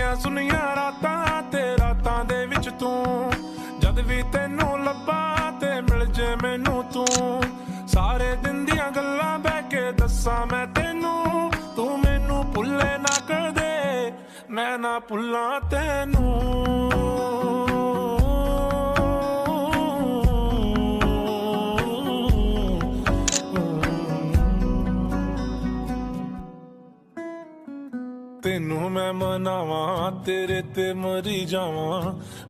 ਸੁਨੀਆਂ ਸੁਨੀਆਂ ਰਾਤਾਂ ਤੇ ਰਾਤਾਂ ਦੇ ਵਿੱਚ ਤੂੰ, ਜਦ ਵੀ ਤੈਨੂੰ ਲੱਭਾਂ ਤੇ ਮਿਲ ਜੇ ਮੈਨੂੰ ਤੂੰ। ਸਾਰੇ ਦਿਨ ਦੀਆਂ ਗੱਲਾਂ ਬਹਿ ਕੇ ਦੱਸਾਂ ਮੈਂ ਤੈਨੂੰ, ਤੂੰ ਮੈਨੂੰ ਭੁੱਲੇ ਨਾ ਕਦੇ, ਮੈਂ ਨਾ ਭੁੱਲਾਂ ਤੈਨੂੰ। ਤੈਨੂੰ ਮੈਂ ਮਨਾਵਾਂ, ਤੇਰੇ ਤੇ ਮਰੀ ਜਾਵਾਂ।